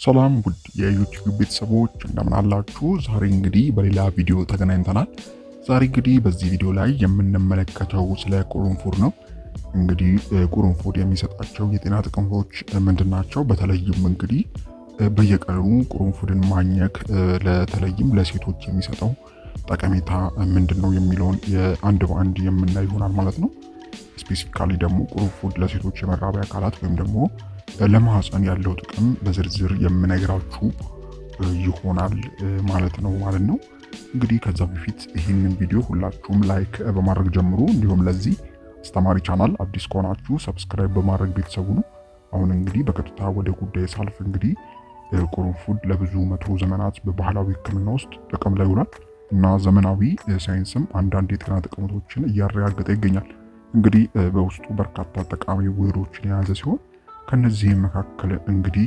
ሰላም ውድ የዩቲዩብ ቤተሰቦች እንደምን አላችሁ? ዛሬ እንግዲህ በሌላ ቪዲዮ ተገናኝተናል። ዛሬ እንግዲህ በዚህ ቪዲዮ ላይ የምንመለከተው ስለ ቁርንፉድ ነው። እንግዲህ ቁርንፉድ የሚሰጣቸው የጤና ጥቅሞች ምንድናቸው? በተለይም እንግዲህ በየቀኑ ቁርንፉድን ማኘክ ለተለይም ለሴቶች የሚሰጠው ጠቀሜታ ምንድነው የሚለውን አንድ በአንድ የምናይ ይሆናል ማለት ነው። ስፔሲፊካሊ ደግሞ ቁርንፉድ ለሴቶች የመራቢያ አካላት ወይም ደግሞ ለማህፀን ያለው ጥቅም በዝርዝር የምነግራችሁ ይሆናል ማለት ነው። እንግዲህ ከዛ በፊት ይህንን ቪዲዮ ሁላችሁም ላይክ በማድረግ ጀምሩ። እንዲሁም ለዚህ አስተማሪ ቻናል አዲስ ከሆናችሁ ሰብስክራይብ በማድረግ ቤተሰቡ ነው። አሁን እንግዲህ በቀጥታ ወደ ጉዳይ ሳልፍ እንግዲህ ቁርንፉድ ለብዙ መቶ ዘመናት በባህላዊ ሕክምና ውስጥ ጥቅም ላይ ውሏል እና ዘመናዊ ሳይንስም አንዳንድ የጤና ጥቅሞችን እያረጋገጠ ይገኛል። እንግዲህ በውስጡ በርካታ ጠቃሚ ውህዶችን የያዘ ሲሆን ከነዚህም መካከል እንግዲህ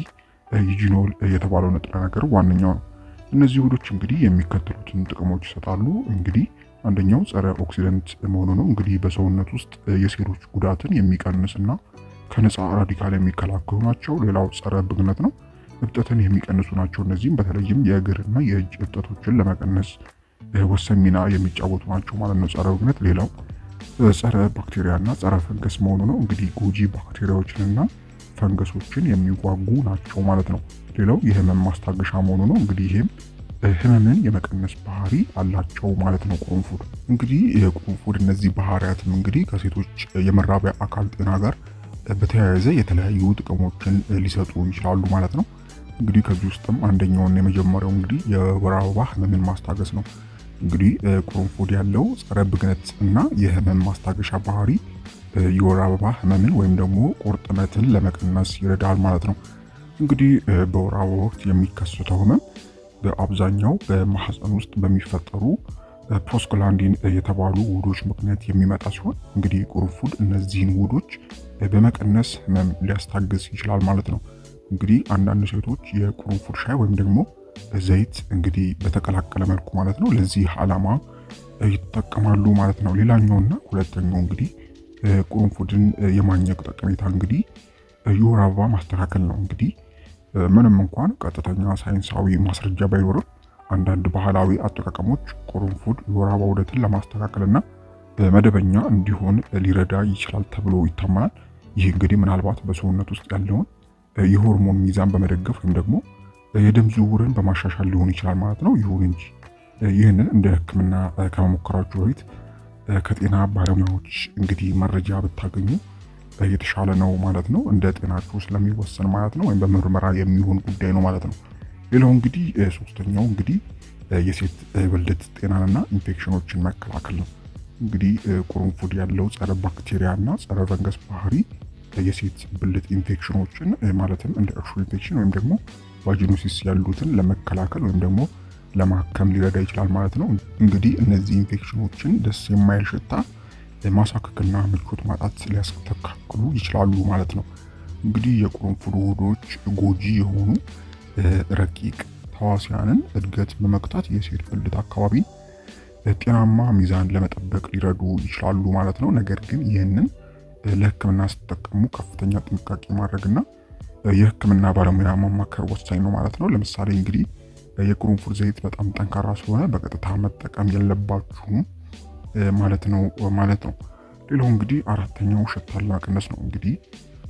ዩጂኖል የተባለው ንጥረ ነገር ዋነኛው ነው። እነዚህ ውህዶች እንግዲህ የሚከተሉትን ጥቅሞች ይሰጣሉ። እንግዲህ አንደኛው ጸረ ኦክሲደንት መሆኑ ነው። እንግዲህ በሰውነት ውስጥ የሴሎች ጉዳትን የሚቀንስና ከነፃ ራዲካል የሚከላከሉ ናቸው። ሌላው ጸረ ብግነት ነው። እብጠትን የሚቀንሱ ናቸው። እነዚህም በተለይም የእግርና የእጅ እብጠቶችን ለመቀነስ ወሳኝ ሚና የሚጫወቱ ናቸው ማለት ነው ጸረ ብግነት። ሌላው ጸረ ባክቴሪያና ጸረ ፈንገስ መሆኑ ነው። እንግዲህ ጎጂ ባክቴሪያዎችንና ፈንገሶችን የሚዋጉ ናቸው ማለት ነው። ሌላው የህመም ማስታገሻ መሆኑ ነው። እንግዲህ ይህም ህመምን የመቀነስ ባህሪ አላቸው ማለት ነው ቁርንፉድ። እንግዲህ የቁርንፉድ እነዚህ ባህሪያትም እንግዲህ ከሴቶች የመራቢያ አካል ጤና ጋር በተያያዘ የተለያዩ ጥቅሞችን ሊሰጡ ይችላሉ ማለት ነው። እንግዲህ ከዚህ ውስጥም አንደኛውና የመጀመሪያው እንግዲህ የወር አበባ ህመምን ማስታገስ ነው። እንግዲህ ቁርንፉድ ያለው ጸረ ብግነት እና የህመም ማስታገሻ ባህሪ የወር አበባ ህመምን ወይም ደግሞ ቁርጥማትን ለመቀነስ ይረዳል ማለት ነው። እንግዲህ በወር አበባ ወቅት የሚከሰተው ህመም በአብዛኛው በማህፀን ውስጥ በሚፈጠሩ ፕሮስቶግላንዲን የተባሉ ውህዶች ምክንያት የሚመጣ ሲሆን እንግዲህ ቁርንፉድ እነዚህን ውህዶች በመቀነስ ህመም ሊያስታግስ ይችላል ማለት ነው። እንግዲህ አንዳንድ ሴቶች የቁርንፉድ ሻይ ወይም ደግሞ ዘይት እንግዲህ በተቀላቀለ መልኩ ማለት ነው ለዚህ ዓላማ ይጠቀማሉ ማለት ነው። ሌላኛውና ሁለተኛው እንግዲህ ቁርንፉድን የማኘክ ጠቀሜታ እንግዲህ የወር አበባ ማስተካከል ነው። እንግዲህ ምንም እንኳን ቀጥተኛ ሳይንሳዊ ማስረጃ ባይኖርም አንዳንድ ባህላዊ አጠቃቀሞች ቁርንፉድ የወር አበባ ዑደትን ለማስተካከልና መደበኛ እንዲሆን ሊረዳ ይችላል ተብሎ ይታመናል። ይህ እንግዲህ ምናልባት በሰውነት ውስጥ ያለውን የሆርሞን ሚዛን በመደገፍ ወይም ደግሞ የደም ዝውውርን በማሻሻል ሊሆን ይችላል ማለት ነው። ይሁን እንጂ ይህንን እንደ ሕክምና ከመሞከራችሁ በፊት ከጤና ባለሙያዎች እንግዲህ መረጃ ብታገኙ የተሻለ ነው ማለት ነው። እንደ ጤናችሁ ስለሚወሰን ማለት ነው፣ ወይም በምርመራ የሚሆን ጉዳይ ነው ማለት ነው። ሌላው እንግዲህ ሶስተኛው እንግዲህ የሴት ብልት ጤናንና ኢንፌክሽኖችን መከላከል ነው። እንግዲህ ቁርንፉድ ያለው ጸረ ባክቴሪያና ጸረ ፈንገስ ባህሪ የሴት ብልት ኢንፌክሽኖችን ማለትም እንደ እርሾ ኢንፌክሽን ወይም ደግሞ ቫጂኖሲስ ያሉትን ለመከላከል ወይም ደግሞ ለማከም ሊረዳ ይችላል ማለት ነው። እንግዲህ እነዚህ ኢንፌክሽኖችን ደስ የማይል ሽታ፣ ማሳከክና ምቾት ማጣት ሊያስተካክሉ ይችላሉ ማለት ነው። እንግዲህ የቁርንፉድ ውህዶች ጎጂ የሆኑ ረቂቅ ተዋሲያንን እድገት በመግታት የሴት ብልት አካባቢ ጤናማ ሚዛን ለመጠበቅ ሊረዱ ይችላሉ ማለት ነው። ነገር ግን ይህንን ለሕክምና ስትጠቀሙ ከፍተኛ ጥንቃቄ ማድረግና የሕክምና ባለሙያ ማማከር ወሳኝ ነው ማለት ነው። ለምሳሌ እንግዲህ የቁርንፉድ ዘይት በጣም ጠንካራ ስለሆነ በቀጥታ መጠቀም የለባችሁም ማለት ነው። ሌላው እንግዲህ አራተኛው ሽታን ለመቀነስ ነው። እንግዲህ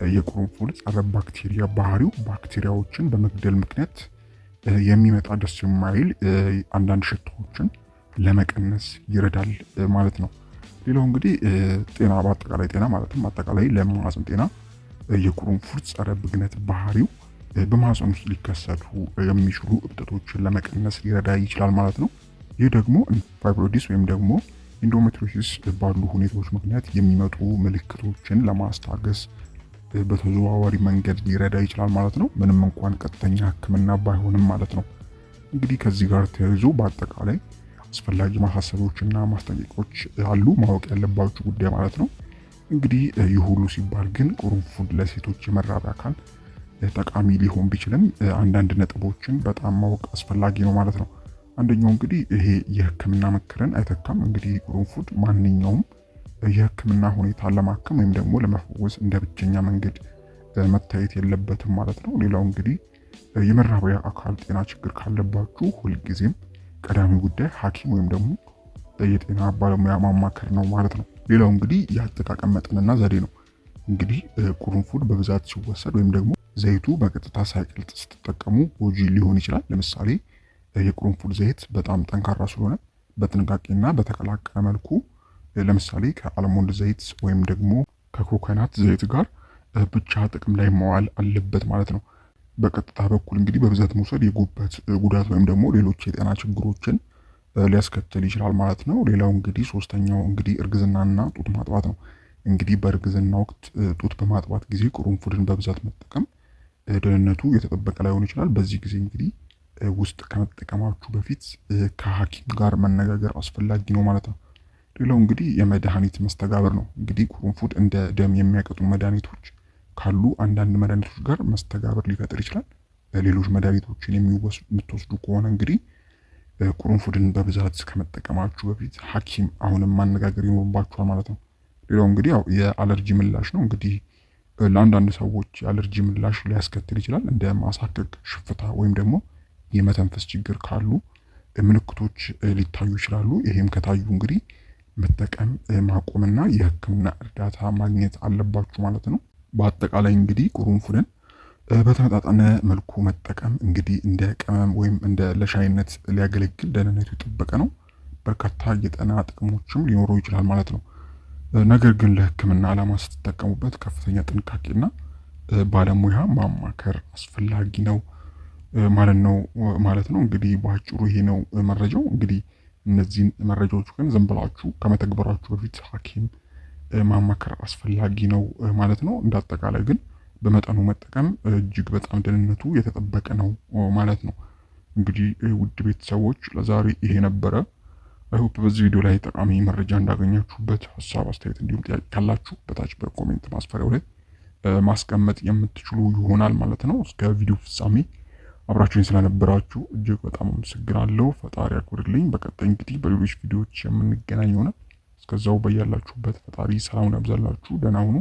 የቁርንፉድ ጸረ ባክቴሪያ ባህሪው ባክቴሪያዎችን በመግደል ምክንያት የሚመጣ ደስ የማይል አንዳንድ ሽታዎችን ለመቀነስ ይረዳል ማለት ነው። ሌላው እንግዲህ ጤና በአጠቃላይ ጤና ማለትም አጠቃላይ ለማህፀን ጤና የቁርንፉድ ጸረ ብግነት ባህሪው በማህፀን ውስጥ ሊከሰቱ የሚችሉ እብጠቶችን ለመቀነስ ሊረዳ ይችላል ማለት ነው። ይህ ደግሞ ፋይብሮይድስ ወይም ደግሞ ኢንዶሜትሪዮሲስ ባሉ ሁኔታዎች ምክንያት የሚመጡ ምልክቶችን ለማስታገስ በተዘዋዋሪ መንገድ ሊረዳ ይችላል ማለት ነው። ምንም እንኳን ቀጥተኛ ሕክምና ባይሆንም ማለት ነው። እንግዲህ ከዚህ ጋር ተያይዞ በአጠቃላይ አስፈላጊ ማሳሰቢያዎችና ማስጠንቀቂያዎች አሉ ማወቅ ያለባችሁ ጉዳይ ማለት ነው። እንግዲህ ይህ ሁሉ ሲባል ግን ቁርንፉድ ለሴቶች የመራቢያ አካል ጠቃሚ ሊሆን ቢችልም አንዳንድ ነጥቦችን በጣም ማወቅ አስፈላጊ ነው ማለት ነው። አንደኛው እንግዲህ ይሄ የህክምና ምክርን አይተካም። እንግዲህ ቁርንፉድ ማንኛውም የህክምና ሁኔታን ለማከም ወይም ደግሞ ለመፈወስ እንደ ብቸኛ መንገድ መታየት የለበትም ማለት ነው። ሌላው እንግዲህ የመራቢያ አካል ጤና ችግር ካለባችሁ ሁልጊዜም ቀዳሚ ጉዳይ ሐኪም ወይም ደግሞ የጤና ባለሙያ ማማከር ነው ማለት ነው። ሌላው እንግዲህ የአጠቃቀም መጠንና ዘዴ ነው። እንግዲህ ቁርንፉድ በብዛት ሲወሰድ ወይም ደግሞ ዘይቱ በቀጥታ ሳይቀልጥ ስትጠቀሙ ጎጂ ሊሆን ይችላል። ለምሳሌ የቁርንፉድ ዘይት በጣም ጠንካራ ስለሆነ በጥንቃቄና በተቀላቀለ መልኩ ለምሳሌ ከአልሞንድ ዘይት ወይም ደግሞ ከኮኮናት ዘይት ጋር ብቻ ጥቅም ላይ መዋል አለበት ማለት ነው። በቀጥታ በኩል እንግዲህ በብዛት መውሰድ የጉበት ጉዳት ወይም ደግሞ ሌሎች የጤና ችግሮችን ሊያስከትል ይችላል ማለት ነው። ሌላው እንግዲህ ሶስተኛው እንግዲህ እርግዝናና ጡት ማጥባት ነው። እንግዲህ በእርግዝና ወቅት ጡት በማጥባት ጊዜ ቁርንፉድን በብዛት መጠቀም ደህንነቱ የተጠበቀ ላይሆን ይችላል። በዚህ ጊዜ እንግዲህ ውስጥ ከመጠቀማችሁ በፊት ከሐኪም ጋር መነጋገር አስፈላጊ ነው ማለት ነው። ሌላው እንግዲህ የመድኃኒት መስተጋብር ነው። እንግዲህ ቁርንፉድ እንደ ደም የሚያቀጡ መድኃኒቶች ካሉ አንዳንድ መድኃኒቶች ጋር መስተጋብር ሊፈጥር ይችላል። ሌሎች መድኃኒቶችን የምትወስዱ ከሆነ እንግዲህ ቁርንፉድን በብዛት ከመጠቀማችሁ በፊት ሐኪም አሁንም ማነጋገር ይኖርባችኋል ማለት ነው። ሌላው እንግዲህ ያው የአለርጂ ምላሽ ነው። እንግዲህ ለአንዳንድ ሰዎች የአለርጂ ምላሽ ሊያስከትል ይችላል። እንደ ማሳከክ፣ ሽፍታ ወይም ደግሞ የመተንፈስ ችግር ካሉ ምልክቶች ሊታዩ ይችላሉ። ይሄም ከታዩ እንግዲህ መጠቀም ማቆምና የሕክምና እርዳታ ማግኘት አለባችሁ ማለት ነው። በአጠቃላይ እንግዲህ ቁርንፉድን በተመጣጠነ መልኩ መጠቀም እንግዲህ እንደ ቅመም ወይም እንደ ለሻይነት ሊያገለግል ደህንነቱ የጠበቀ ነው። በርካታ የጤና ጥቅሞችም ሊኖረው ይችላል ማለት ነው። ነገር ግን ለሕክምና ዓላማ ስትጠቀሙበት ከፍተኛ ጥንቃቄና ባለሙያ ማማከር አስፈላጊ ነው ማለት ነው። እንግዲህ በአጭሩ ይሄ ነው መረጃው። እንግዲህ እነዚህን መረጃዎች ግን ዝም ብላችሁ ከመተግበራችሁ በፊት ሐኪም ማማከር አስፈላጊ ነው ማለት ነው። እንደ አጠቃላይ ግን በመጠኑ መጠቀም እጅግ በጣም ደህንነቱ የተጠበቀ ነው ማለት ነው። እንግዲህ ውድ ቤተሰቦች ለዛሬ ይሄ ነበረ። አይሆፕ በዚህ ቪዲዮ ላይ ጠቃሚ መረጃ እንዳገኛችሁበት፣ ሀሳብ አስተያየት፣ እንዲሁም ጥያቄ ካላችሁ በታች በኮሜንት ማስፈሪያው ላይ ማስቀመጥ የምትችሉ ይሆናል ማለት ነው። እስከ ቪዲዮ ፍጻሜ አብራችሁኝ ስለነበራችሁ እጅግ በጣም አመሰግናለሁ። ፈጣሪ ያክብርልኝ። በቀጣይ እንግዲህ በሌሎች ቪዲዮዎች የምንገናኝ ሆነ። እስከዛው በያላችሁበት ፈጣሪ ሰላሙን ያብዛላችሁ። ደህና ሁኑ።